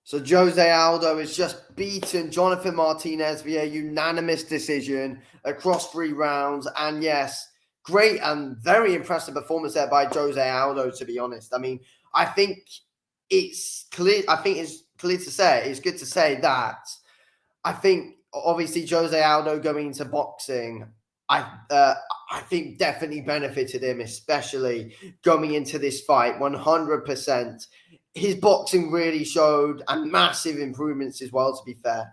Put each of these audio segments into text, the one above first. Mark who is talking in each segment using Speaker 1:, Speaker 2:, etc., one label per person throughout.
Speaker 1: So Jose Aldo has just beaten Jonathan Martinez via unanimous decision across 3 rounds. And yes, great and very impressive performance there by Jose Aldo, to be honest. I mean, I think it's clear. I think it's clear to say, it's good to say that I think obviously Jose Aldo going into boxing, I think definitely benefited him, especially going into this fight 100%. His boxing really showed and massive improvements as well, to be fair.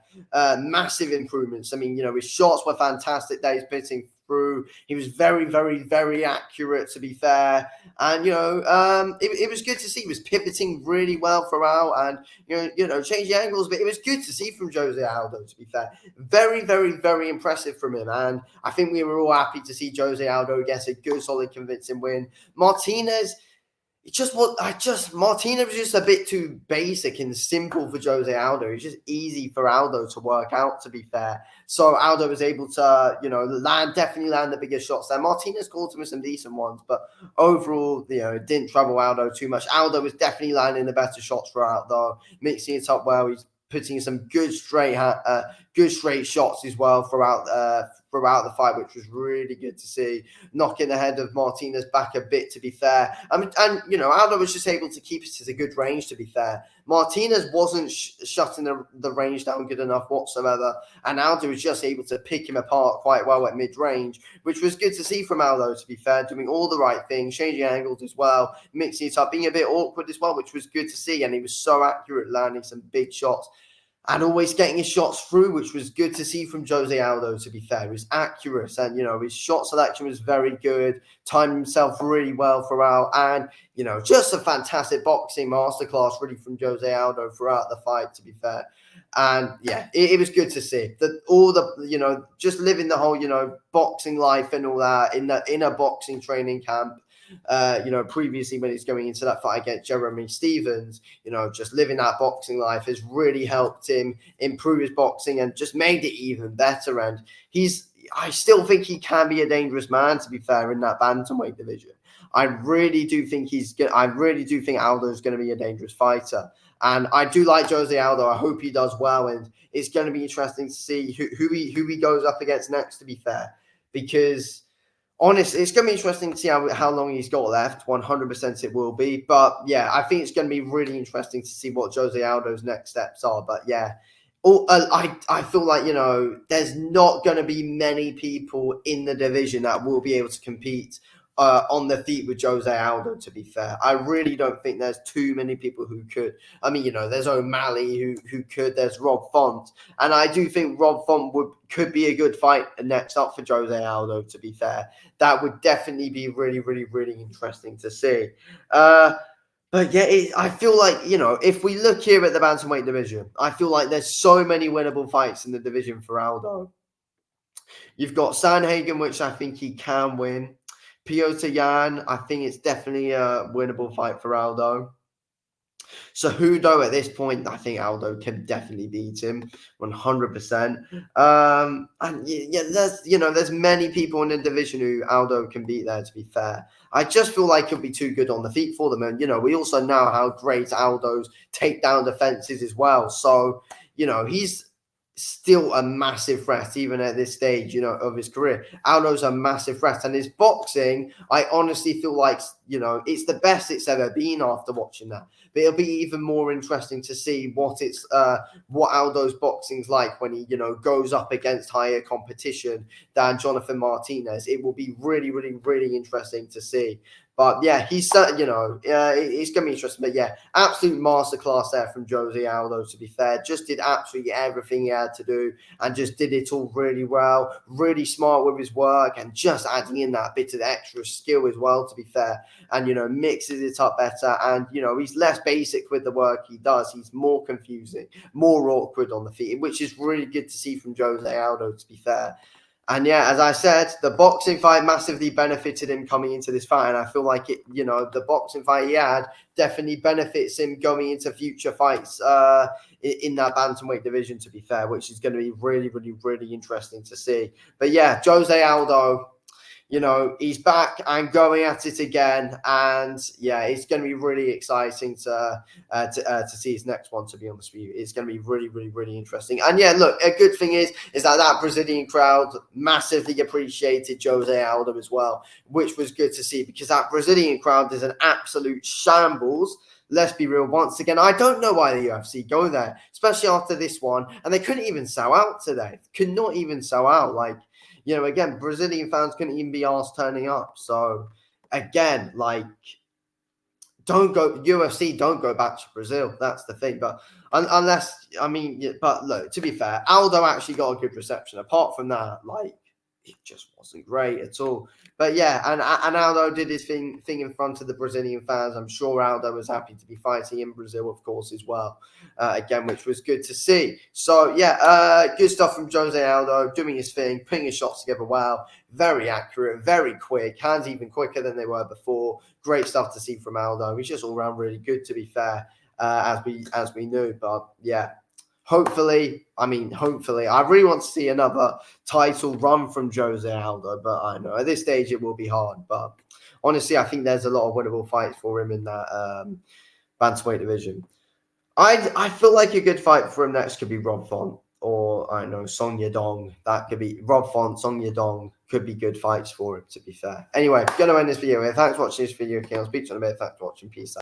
Speaker 1: Massive improvements. I mean, his shots were fantastic that he's pitching through. He was very, very, very accurate, to be fair. And, it was good to see. He was pivoting really well throughout and, changing angles. But it was good to see from Jose Aldo, to be fair. Very, very, very impressive from him. And I think we were all happy to see Jose Aldo get a good, solid, convincing win. Martinez Martinez was just a bit too basic and simple for Jose Aldo. It's just easy for Aldo to work out, to be fair. So Aldo was able to, definitely land the biggest shots there. Martinez called him with some decent ones, but overall, it didn't trouble Aldo too much. Aldo was definitely landing the better shots throughout, though, mixing it up well. He's putting some good straight shots as well throughout the fight, which was really good to see. Knocking the head of Martinez back a bit, to be fair. Aldo was just able to keep it at a good range, to be fair. Martinez wasn't shutting the range down good enough whatsoever, and Aldo was just able to pick him apart quite well at mid-range, which was good to see from Aldo, to be fair, doing all the right things, changing angles as well, mixing it up, being a bit awkward as well, which was good to see, and he was so accurate, landing some big shots and always getting his shots through, which was good to see from Jose Aldo, to be fair. He was accurate and, his shot selection was very good, timed himself really well throughout, and, just a fantastic boxing masterclass really from Jose Aldo throughout the fight, to be fair. And, yeah, it was good to see that all the, just living the whole, boxing life and all that in a boxing training camp. Previously when he's going into that fight against Jeremy Stephens, just living that boxing life has really helped him improve his boxing and just made it even better. And I still think he can be a dangerous man, to be fair, in that bantamweight division. I really do think Aldo's going to be a dangerous fighter. And I do like Jose Aldo. I hope he does well. And it's going to be interesting to see who he goes up against next, to be fair, because honestly, it's going to be interesting to see how long he's got left. 100% it will be. But, yeah, I think it's going to be really interesting to see what Jose Aldo's next steps are. But, yeah, I feel like, there's not going to be many people in the division that will be able to compete on the feet with Jose Aldo, to be fair. I really don't think there's too many people who could. I mean, there's O'Malley who could. There's Rob Font. And I do think Rob Font could be a good fight next up for Jose Aldo, to be fair. That would definitely be really, really, really interesting to see. But yeah, I feel like, if we look here at the bantamweight division, I feel like there's so many winnable fights in the division for Aldo. You've got Sanhagen, which I think he can win. Piotr Jan, I think it's definitely a winnable fight for Aldo. Cejudo at this point, I think Aldo can definitely beat him 100%. And yeah, there's many people in the division who Aldo can beat there, to be fair. I just feel like he'll be too good on the feet for them. And, we also know how great Aldo's takedown defense is as well. So, he's still a massive threat, even at this stage, of his career. Aldo's a massive threat. And his boxing, I honestly feel like, it's the best it's ever been after watching that. But it'll be even more interesting to see what Aldo's boxing's like when he, goes up against higher competition than Jonathan Martinez. It will be really, really, really interesting to see. But yeah, he's it's going to be interesting. But yeah, absolute masterclass there from Jose Aldo, to be fair. Just did absolutely everything he had to do and just did it all really well. Really smart with his work and just adding in that bit of extra skill as well, to be fair. And, mixes it up better. And, he's less basic with the work he does. He's more confusing, more awkward on the feet, which is really good to see from Jose Aldo, to be fair. And yeah, as I said, the boxing fight massively benefited him coming into this fight. And I feel like the boxing fight he had definitely benefits him going into future fights in that bantamweight division, to be fair, which is going to be really, really, really interesting to see. But yeah, Jose Aldo, you know, he's back and going at it again. And yeah, it's going to be really exciting to see his next one, to be honest with you. It's going to be really, really, really interesting. And yeah, look, a good thing is that Brazilian crowd massively appreciated Jose Aldo as well, which was good to see, because that Brazilian crowd is an absolute shambles. Let's be real once again. I don't know why the UFC go there, especially after this one. And they couldn't even sell out today. Could not even sell out. Like, you know, again, Brazilian fans couldn't even be asked turning up. So, again, like, don't go, UFC, don't go back to Brazil. That's the thing. But unless, I mean, but look, to be fair, Aldo actually got a good reception. Apart from that, like, it just wasn't great at all. But yeah, and Aldo did his thing in front of the Brazilian fans. I'm sure Aldo was happy to be fighting in Brazil, of course, as well. Again, which was good to see. So yeah, good stuff from Jose Aldo, doing his thing, putting his shots together well, very accurate, very quick, hands even quicker than they were before. Great stuff to see from Aldo. He's just all around really good, to be fair, as we knew. But yeah. Hopefully, I really want to see another title run from Jose Aldo, but I know at this stage it will be hard. But honestly, I think there's a lot of winnable fights for him in that bantamweight division. I feel like a good fight for him next could be Rob Font, or I don't know, Song Yadong. That could be Rob Font, Song Yadong could be good fights for him, to be fair. Anyway, going to end this video here. Thanks for watching this video. Okay, I'll speak to you in a bit. Thanks for watching. Peace out.